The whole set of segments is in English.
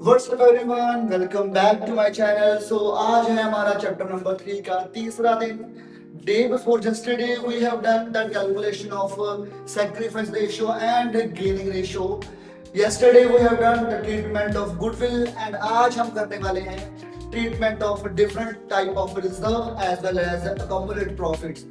What's up everyone? Welcome back to my channel. So आज है हमारा chapter number 3 का तीसरा दिन. Day before yesterday we have done the calculation of sacrifice ratio and gaining ratio. Yesterday we have done the treatment of goodwill and आज हम करने वाले हैं treatment of different type of reserve as well as accumulated profits.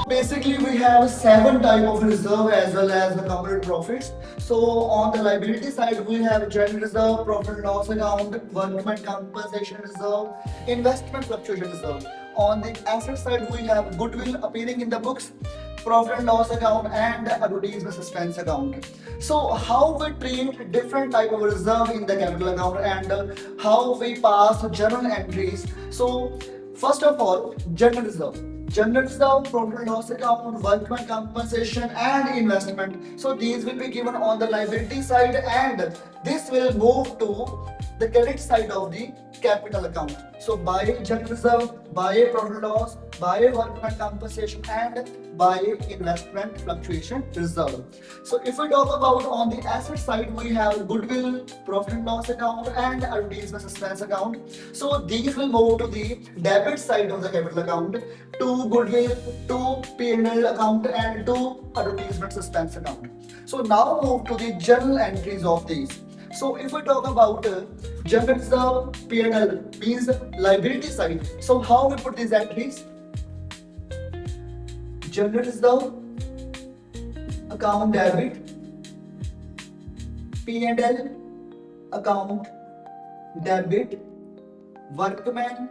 Basically, we have seven type of reserve as well as the corporate profits. So on the liability side, we have general reserve, profit and loss account, workman compensation reserve, investment fluctuation reserve. On the asset side, we have goodwill appearing in the books, profit and loss account, and advertisement suspense account. So how we treat different type of reserve in the capital account and how we pass journal entries. So first of all, general reserve. General reserve, profit and loss account, workman compensation, and investment. So these will be given on the liability side, and this will move to the credit side of the capital account. So by general reserve, by profit and loss, by workman compensation, and by investment fluctuation reserve. So if we talk about on the asset side, we have goodwill, profit and loss account, and advertisement suspense account. So these will move to the debit side of the capital account, to goodwill, to P&L account, and to advertisement suspense account. So now move to the journal entries of these. So if we talk about general reserve, P&L means liability side. So how we put these entries? General reserve, account debit, P&L account debit, workman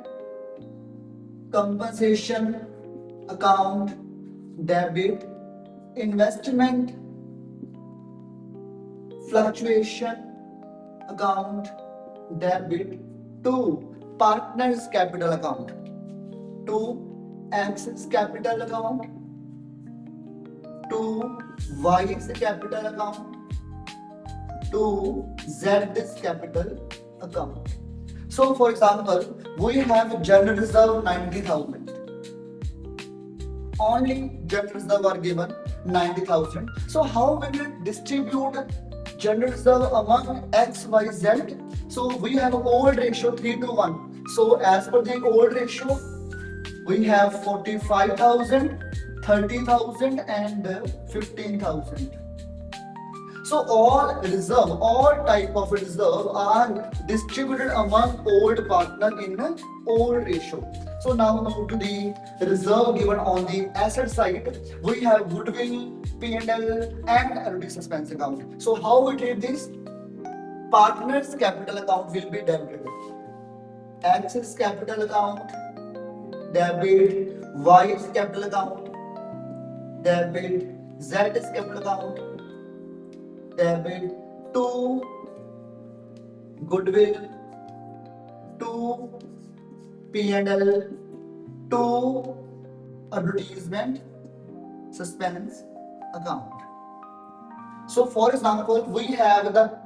compensation account debit, investment fluctuation account debit, to partners capital account, to Axis capital account, to Y's capital account, to Z's capital account. So for example, we have general reserve 90,000. Only general reserve are given 90,000. So how we will distribute general reserve among X, Y, Z? So we have old ratio 3 to 1. So as per the old ratio, we have 45,000, 30,000 and 15,000. So all type of reserve are distributed among old partner in an old ratio. So now move to the reserve given on the asset side. We have goodwill, P&L, and advertisement suspense account. So how we treat this? Partners capital account will be debited. Axis capital account debit, Y's capital account debit, Z's capital account debit, to goodwill, to P&L, to advertisement suspense account. So for example, we have the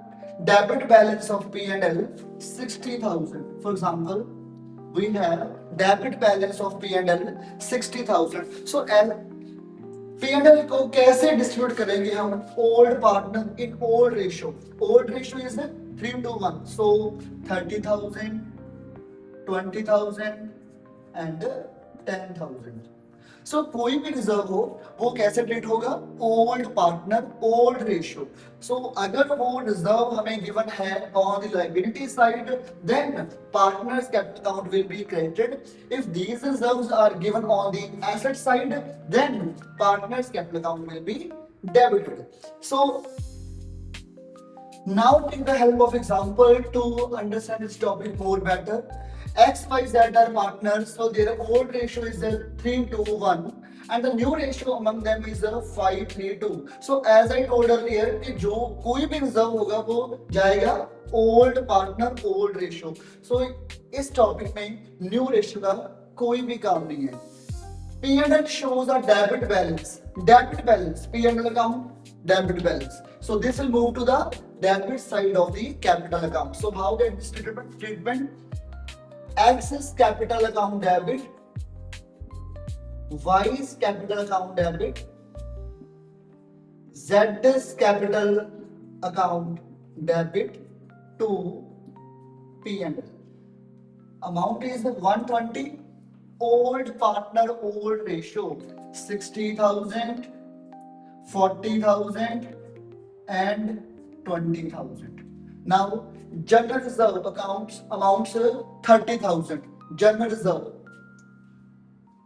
debit balance of P&L 60,000. For example, we have debit balance of P&L 60,000. So P&L को कैसे distribute करेंगे हम? Old partner in old ratio. Old ratio is 3 to 1. So 30,000, 20,000 and 10,000. So कोई भी reserve हो वो कैसे treat होगा? Old partner old ratio. So अगर वो रिजर्व हमें गिवन है on the liability side, then partners capital account will be credited. If these reserves are given on the asset side, then partners capital account will be debited. So now take the help of example to understand this topic more better. X, Y, Z are partners, so their old ratio is 3 to 1 and the new ratio among them is 5:3:2. So as I told earlier कि जो कोई भी reserve होगा वो जाएगा old partner old ratio. सो इस topic में new ratio का कोई भी काम नहीं है. P&L shows a debit balance, P&L account, debit balance. So this will move to the debit side of the capital account. So how get this treatment? Axis capital account debit, Y's capital account debit, Z's capital account debit to P&L. Amount is 120. Old partner old ratio 60,000, 40,000 and 20,000. Now general reserve accounts amounts 30,000. General reserve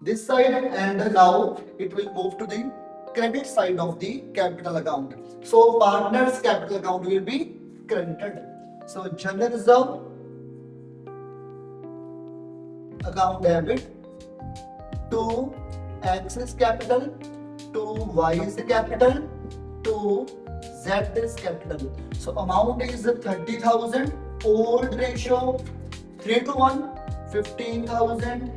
this side, and now it will move to the credit side of the capital account. So partner's capital account will be credited. So general reserve account debit to X's capital to Y's capital to Z's capital. So amount is 30,000. Old ratio 3 to 1, 15,000,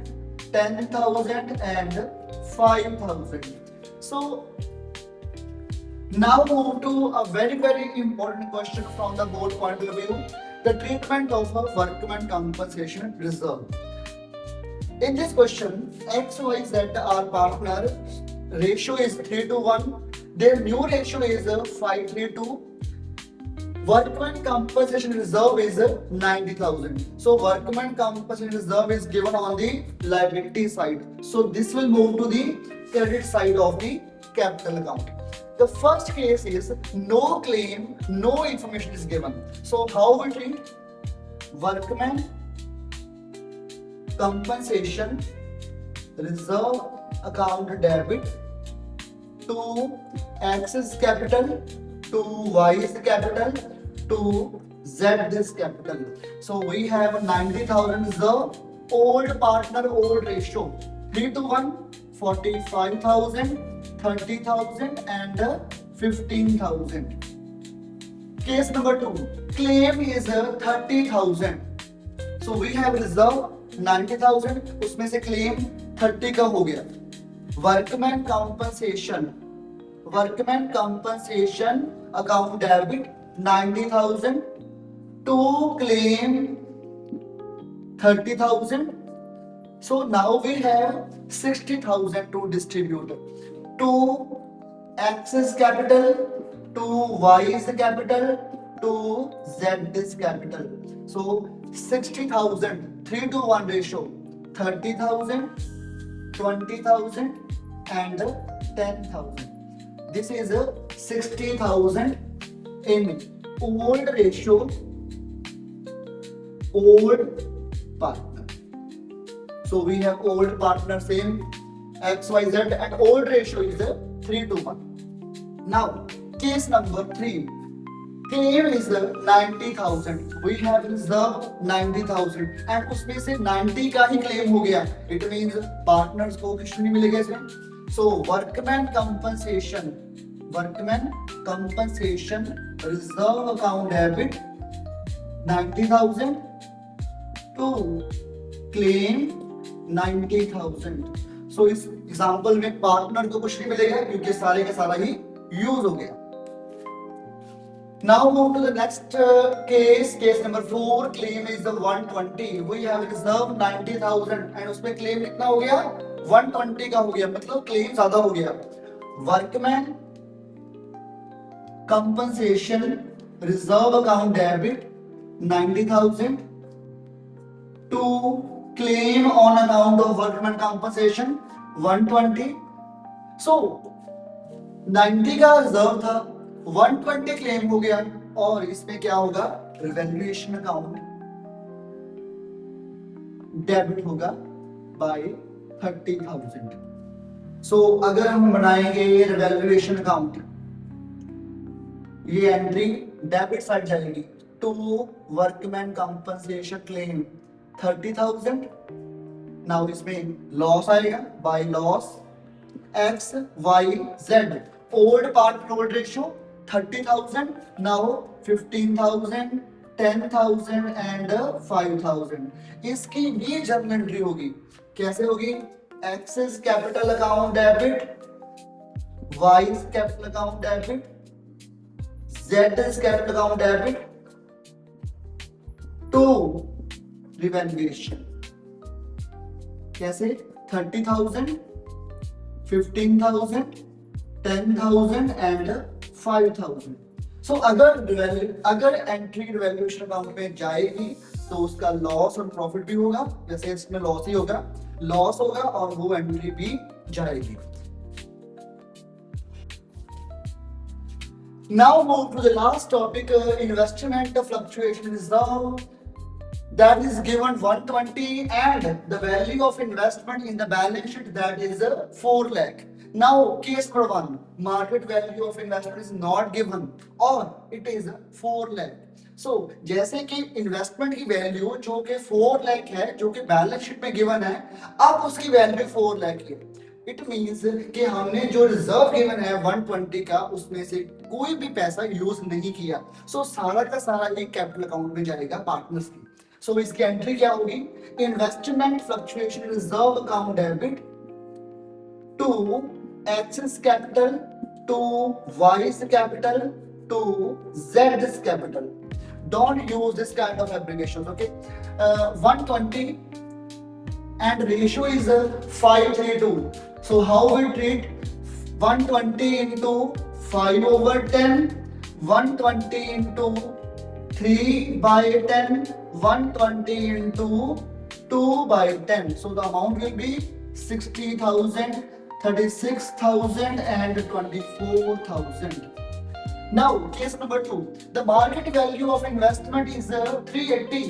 10,000 and 5,000. So now move to a very important question from the board point of view, the treatment of a workman compensation reserve. In this question, X, Y, Z are partner, ratio is 3 to 1, their new ratio is 532. Workman compensation reserve is 90,000. So workman compensation reserve is given on the liability side. So this will move to the credit side of the capital account. The first case is no claim, no information is given. So how we treat workman compensation reserve account debit to X's capital to Y's capital to Z's capital. So we have 90,000 reserve, old partner old ratio 3 to 1, 45,000, 30,000 and 15,000. Case number 2, claim is 30,000. So we have reserve 90,000, उसमें से claim 30 का हो गया. Workman compensation account debit 90,000 to claim 30,000. So now we have 60,000 to distribute to X's capital, to Y's capital, to Z's capital. So 60,000, 3 to 1 ratio, 30,000, 20,000 and 10,000. This is 60,000 in old ratio, old partner. So we have old partner same XYZ and old ratio is 3 to 1. Now case number 3, claim is 90,000. We have reserve 90,000 and उसमें से 90 का ही claim हो गया. It means partners को कुछ नहीं मिलेगा इसमें. So workman compensation reserve account debit 90,000 to claim 90,000. So इस एग्जांपल में पार्टनर को कुछ नहीं मिलेगा क्योंकि सारे का सारा ही यूज हो गया. Now move to the next case number 4. Claim is the 120. We have reserve 90,000 and उसमें claim कितना हो गया 120 का हो गया, मतलब claim ज्यादा हो गया. Workman compensation reserve account debit 90,000 to claim on account of workman compensation 120. So 90 का रिजर्व था, 120 क्लेम हो गया और इसमें क्या होगा रिवैल्यूएशन अकाउंट डेबिट होगा बाय 30,000. सो अगर हम बनाएंगे ये रिवैल्यूएशन अकाउंट, ये एंट्री डेबिट साइड जाएगी to workman compensation claim 30,000. Now इसमें लॉस आएगा by loss X Y Z, old part old ratio 30,000, now 15,000, 10,000 and 5,000. इसकी भी जर्नल एंट्री होगी. कैसे होगी? X's capital account debit, Y's capital account debit, जेड's capital account debit to revaluation. कैसे? 30,000, 15,000, 10,000 and 5,000. सो अगर एंट्री रिवैल्यूएशन अकाउंट में जाएगी तो उसका लॉस और प्रॉफिट भी होगा, जैसे इसमें लॉस ही होगा, लॉस होगा और वो एंट्री भी जाएगी. Now move to the last topic, investment fluctuation reserve. That is given 120 and the value of investment in the balance sheet that is 4 lakh. Now case number 1, market value of investment is not given or it is 4 lakh. So जैसे कि investment की value जो कि 4 लाख है, जो कि balance sheet में given है, अब उसकी वैल्यू 4 लाख है. इट मींस कि हमने जो रिजर्व गिवन है 120 का, उसमें से कोई भी पैसा यूज नहीं किया. सो सारा का सारा ये कैपिटल अकाउंट में जाएगा पार्टनर्स की. सो इसकी एंट्री क्या होगी? Investment fluctuation reserve account debit to X's capital to Y's capital to जेड्स capital. Don't use this kind of abbreviations. Okay, 120 and ratio is 5:3:2. So how we treat 120 into 5 over 10, 120 into 3 by 10, 120 into 2 by 10. So the amount will be 60,000, 36,000 and 24,000. Now case number 2. The market value of investment is 380.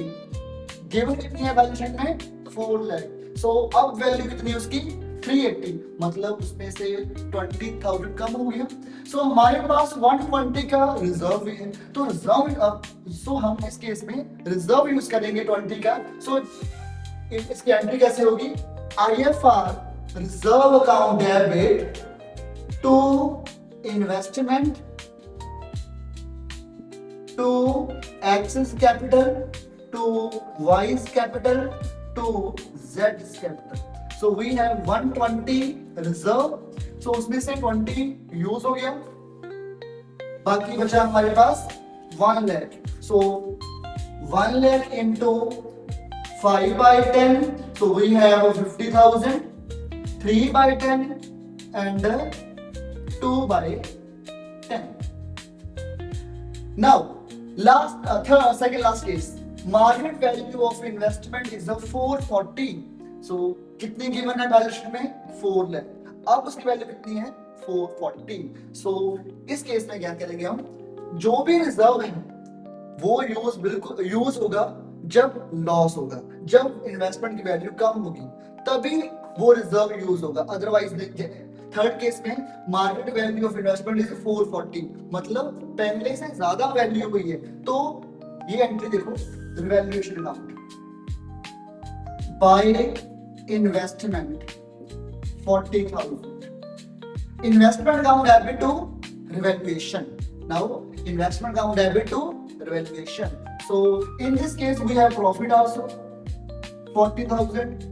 Given कितनी है balance sheet में? 4 लाख. सो अब value कितनी है उसकी? 380. मतलब उसमें से 20,000 कम हो गया. सो हमारे पास 120 का रिजर्व है, तो रिजर्व हम इस केस में रिजर्व यूज करेंगे 20 का. सो इसकी एंट्री कैसे होगी? IFR reserve account debit to investment to X's capital to Y's capital to Z's capital. So we have 120 reserve. So उसमें से 20 यूज हो गया, बाकी बचा हमारे पास 1 lakh. So 1 lakh into 5 by 10. So we have 50,000, 3 by 10 and 2 by 10. Now second last case. Market value of investment is 440. So कितनी given है balance sheet में? 4 लाख. अब उसकी वैल्यू कितनी है? 440. So इस केस में क्या करेंगे हम? जो भी रिजर्व है वो बिल्कुल यूज होगा जब लॉस होगा, जब इन्वेस्टमेंट की वैल्यू कम होगी तभी वो रिजर्व यूज होगा. अदरवाइज थर्ड केस में market value of investment is 440, मतलब पहले से ज्यादा वैल्यू हुई है. तो ये एंट्री देखो, revaluation account by investment 40,000. Investment account debit to revaluation. Now investment account debit to revaluation. So in this case we have profit also 40,000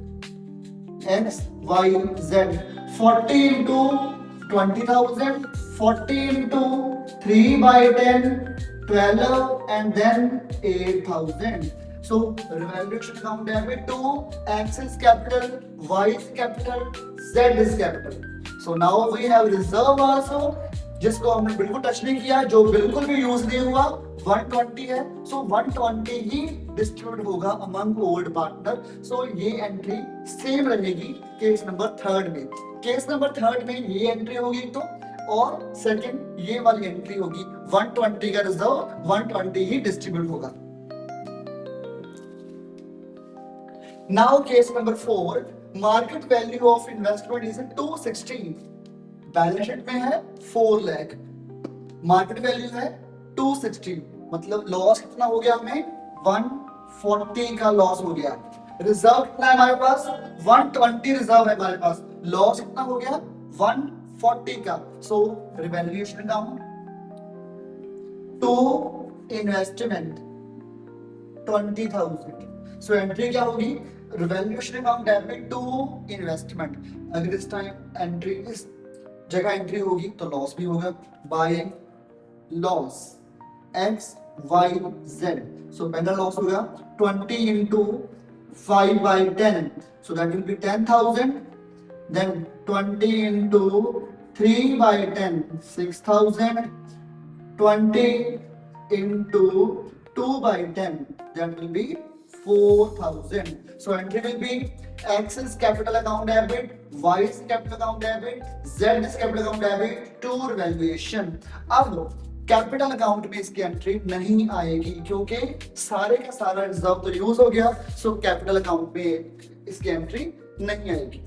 x y z. 40 into 20,000, 40 into 3 by 10, 12 and then 8,000. So revaluation account debit to Axis capital, Y's capital, Z's capital. So now we have reserve also, जिसको हमने बिल्कुल touch नहीं किया, जो बिल्कुल भी use नहीं हुआ. 120 है, सो 120 ही डिस्ट्रीब्यूट होगा अमंग ओल्ड पार्टनर. सो ये एंट्री सेम रहेगी केस नंबर 3 में. केस नंबर 3 में ये एंट्री होगी तो, और सेकंड ये वाली एंट्री होगी. 120 का रिजर्व 120 ही डिस्ट्रीब्यूट होगा. Now case number 4, market value of investment is 260. Balance sheet में है 4 लाख, मार्केट वैल्यू है 260, मतलब लॉस कितना हो गया हमें? 140 का लॉस हो गया. रिजर्व कितना है हमारे पास? 120 रिजर्व है हमारे पास. लॉस कितना हो गया? 140 का. So revaluation account to investment 20,000. So entry क्या होगी? Revaluation account debit to investment. अगर इस टाइम एंट्री इस जगह एंट्री होगी तो लॉस भी होगा. By loss x y z. सो पहला लॉस होगा 20 into 5 by 10, so that will be 10,000. Then 20 into 3 by 10, 6,000. 20 into 2 by 10, that will be 4,000. So entry will be X is capital account debit, Y is capital account debit, Z is capital account debit to revaluation. अब capital account में इसकी entry नहीं आएगी क्योंकि सारे का सारा reserve तो यूज हो गया, सो कैपिटल अकाउंट में इसकी एंट्री नहीं आएगी.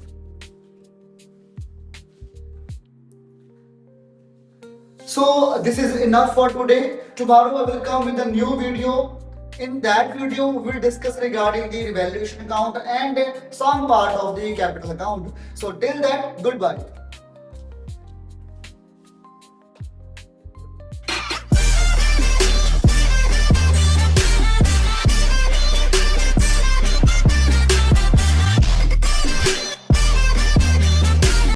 So this is enough for today. Tomorrow I will come with a new video. In that video, we will discuss regarding the revaluation account and some part of the capital account. So till then, goodbye.